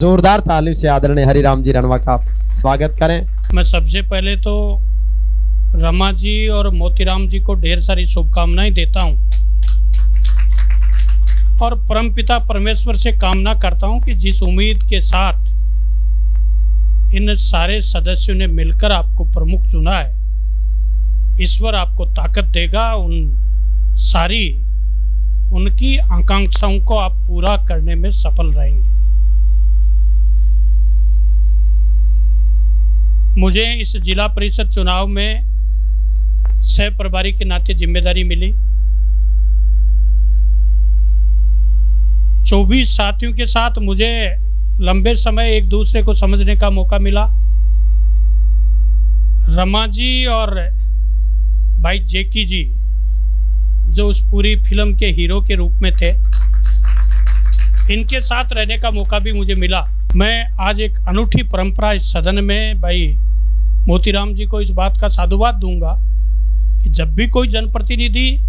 जोरदार तालीम से आदरणीय हरिराम जी रणवा का स्वागत करें। मैं सबसे पहले तो रमा जी और मोतीराम जी को ढेर सारी शुभकामनाएं देता हूं और परमपिता परमेश्वर से कामना करता हूं कि जिस उम्मीद के साथ इन सारे सदस्यों ने मिलकर आपको प्रमुख चुना है, ईश्वर आपको ताकत देगा। उनकी आकांक्षाओं को आप पूरा करने में सफल रहेंगे। मुझे इस जिला परिषद चुनाव में सह प्रभारी के नाते जिम्मेदारी मिली। 24 साथियों के साथ मुझे लंबे समय एक दूसरे को समझने का मौका मिला। रमा जी और भाई जेकी जी जो उस पूरी फिल्म के हीरो के रूप में थे, इनके साथ रहने का मौका भी मुझे मिला। मैं आज एक अनूठी परंपरा इस सदन में भाई मोतीराम जी को इस बात का साधुवाद दूंगा कि जब भी कोई जनप्रतिनिधि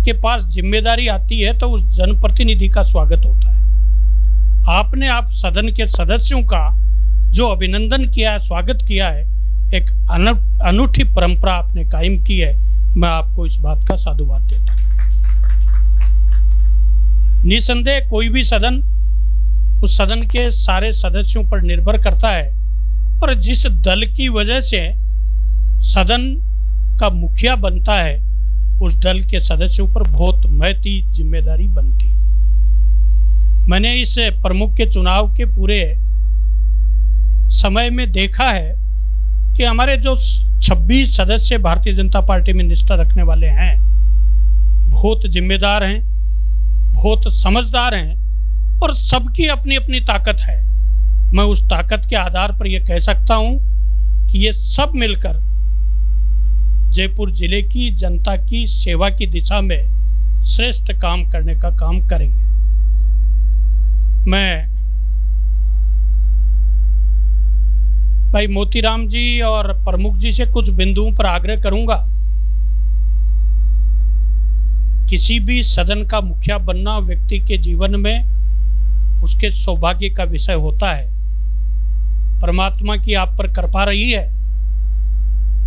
के पास जिम्मेदारी आती है तो उस जनप्रतिनिधि का स्वागत होता है। आपने आप सदन के सदस्यों का जो अभिनंदन किया है, स्वागत किया है, एक अनूठी परंपरा आपने कायम की है। मैं आपको इस बात का साधुवाद देता हूं। निसंदेह कोई भी सदन उस सदन के सारे सदस्यों पर निर्भर करता है और जिस दल की वजह से सदन का मुखिया बनता है, उस दल के सदस्यों पर बहुत महती जिम्मेदारी बनती है। मैंने इस प्रमुख के चुनाव के पूरे समय में देखा है कि हमारे जो 26 सदस्य भारतीय जनता पार्टी में निष्ठा रखने वाले हैं, बहुत जिम्मेदार हैं, बहुत समझदार हैं और सबकी अपनी अपनी ताकत है। मैं उस ताकत के आधार पर यह कह सकता हूं कि ये सब मिलकर जयपुर जिले की जनता की सेवा की दिशा में श्रेष्ठ काम करने का काम करेंगे। मैं भाई मोतीराम जी और प्रमुख जी से कुछ बिंदुओं पर आग्रह करूंगा। किसी भी सदन का मुखिया बनना व्यक्ति के जीवन में उसके सौभाग्य का विषय होता है। परमात्मा की आप पर कृपा रही है।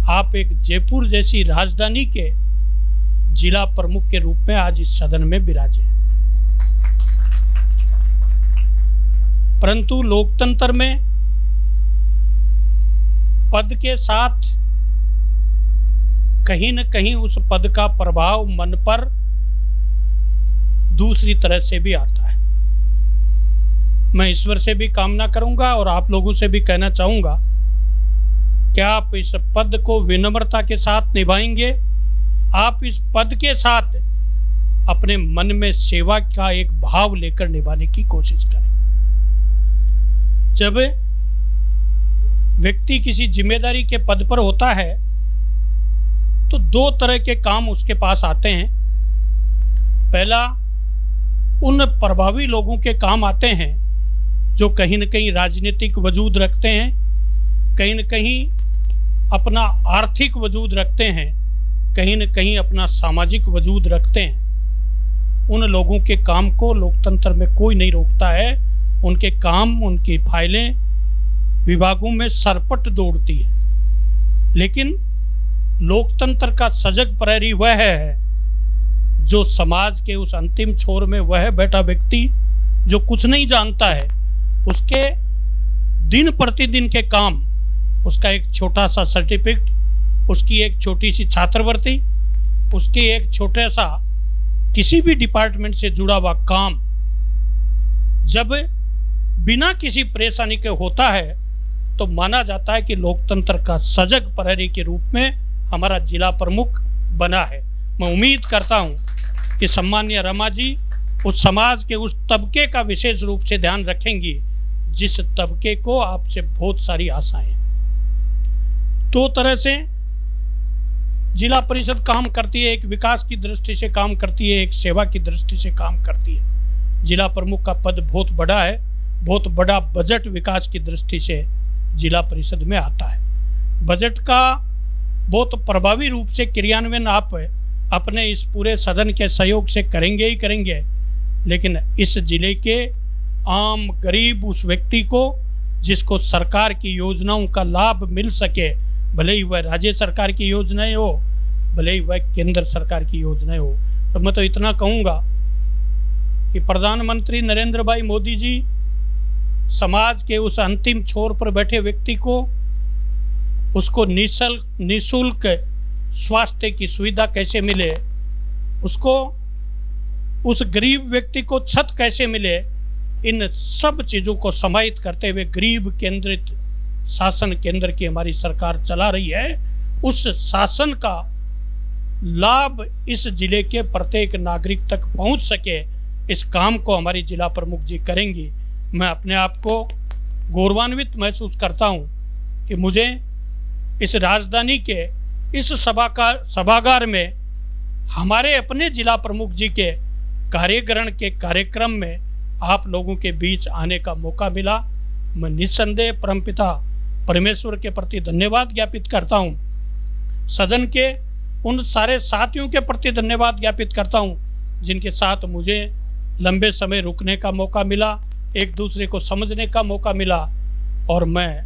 आप एक जयपुर जैसी राजधानी के जिला प्रमुख के रूप में आज इस सदन में विराजे। परंतु लोकतंत्र में पद के साथ कहीं न कहीं उस पद का प्रभाव मन पर दूसरी तरह से भी आता है। मैं ईश्वर से भी कामना करूंगा और आप लोगों से भी कहना चाहूंगा कि आप इस पद को विनम्रता के साथ निभाएंगे। आप इस पद के साथ अपने मन में सेवा का एक भाव लेकर निभाने की कोशिश करें। जब व्यक्ति किसी जिम्मेदारी के पद पर होता है तो दो तरह के काम उसके पास आते हैं। पहला, उन प्रभावी लोगों के काम आते हैं जो कहीं न कहीं राजनीतिक वजूद रखते हैं, कहीं न कहीं अपना आर्थिक वजूद रखते हैं, कहीं न कहीं अपना सामाजिक वजूद रखते हैं। उन लोगों के काम को लोकतंत्र में कोई नहीं रोकता है। उनके काम, उनकी फाइलें विभागों में सरपट दौड़ती है। लेकिन लोकतंत्र का सजग प्रहरी वह है जो समाज के उस अंतिम छोर में वह बैठा व्यक्ति जो कुछ नहीं जानता है, उसके दिन प्रतिदिन के काम, उसका एक छोटा सा सर्टिफिकेट, उसकी एक छोटी सी छात्रवृत्ति, उसके एक छोटे सा किसी भी डिपार्टमेंट से जुड़ा हुआ काम जब बिना किसी परेशानी के होता है तो माना जाता है कि लोकतंत्र का सजग प्रहरी के रूप में हमारा जिला प्रमुख बना है। मैं उम्मीद करता हूं कि सम्मानीय रमा जी उस समाज के उस तबके का विशेष रूप से ध्यान रखेंगी जिस तबके को आपसे बहुत सारी आशाएं। दो तरह से जिला परिषद काम करती है, एक विकास की दृष्टि से काम करती है, एक सेवा की दृष्टि से काम करती है। जिला प्रमुख का पद बहुत बड़ा है, बहुत बड़ा बजट विकास की दृष्टि से जिला परिषद में आता है। बजट का बहुत प्रभावी रूप से क्रियान्वयन आप अपने इस पूरे सदन के सहयोग से करेंगे ही करेंगे, लेकिन इस जिले के आम गरीब उस व्यक्ति को जिसको सरकार की योजनाओं का लाभ मिल सके, भले ही वह राज्य सरकार की योजनाएं हो, भले ही वह केंद्र सरकार की योजनाएं हो। तो मैं तो इतना कहूँगा कि प्रधानमंत्री नरेंद्र भाई मोदी जी समाज के उस अंतिम छोर पर बैठे व्यक्ति को उसको निःशुल्क स्वास्थ्य की सुविधा कैसे मिले, उसको उस गरीब व्यक्ति को छत कैसे मिले, इन सब चीज़ों को समाहित करते हुए गरीब केंद्रित शासन केंद्र की हमारी सरकार चला रही है। उस शासन का लाभ इस जिले के प्रत्येक नागरिक तक पहुंच सके, इस काम को हमारी जिला प्रमुख जी करेंगी। मैं अपने आप को गौरवान्वित महसूस करता हूं कि मुझे इस राजधानी के इस सभागार में हमारे अपने जिला प्रमुख जी के कार्यग्रहण के कार्यक्रम में आप लोगों के बीच आने का मौका मिला। मैं निस्संदेह परमपिता परमेश्वर के प्रति धन्यवाद ज्ञापित करता हूं। सदन के उन सारे साथियों के प्रति धन्यवाद ज्ञापित करता हूं जिनके साथ मुझे लंबे समय रुकने का मौका मिला, एक दूसरे को समझने का मौका मिला। और मैं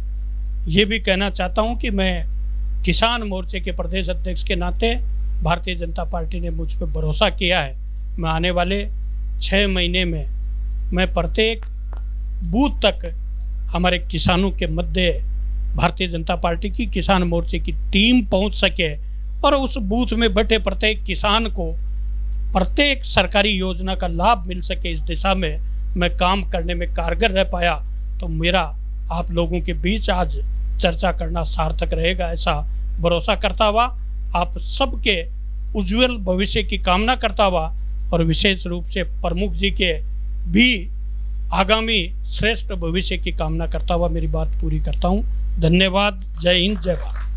ये भी कहना चाहता हूं कि मैं किसान मोर्चे के प्रदेश अध्यक्ष के नाते भारतीय जनता पार्टी ने मुझ पर भरोसा किया है। मैं आने वाले 6 महीने में मैं प्रत्येक बूथ तक हमारे किसानों के मध्य भारतीय जनता पार्टी की किसान मोर्चे की टीम पहुंच सके और उस बूथ में बैठे प्रत्येक किसान को प्रत्येक सरकारी योजना का लाभ मिल सके, इस दिशा में मैं काम करने में कारगर रह पाया। तो मेरा आप लोगों के बीच आज चर्चा करना सार्थक रहेगा, ऐसा भरोसा करता हुआ आप सबके उज्जवल भविष्य की कामना करता हुआ और विशेष रूप से प्रमुख जी के भी आगामी श्रेष्ठ भविष्य की कामना करता हुआ मेरी बात पूरी करता हूँ। धन्यवाद। जय हिंद, जय भारत।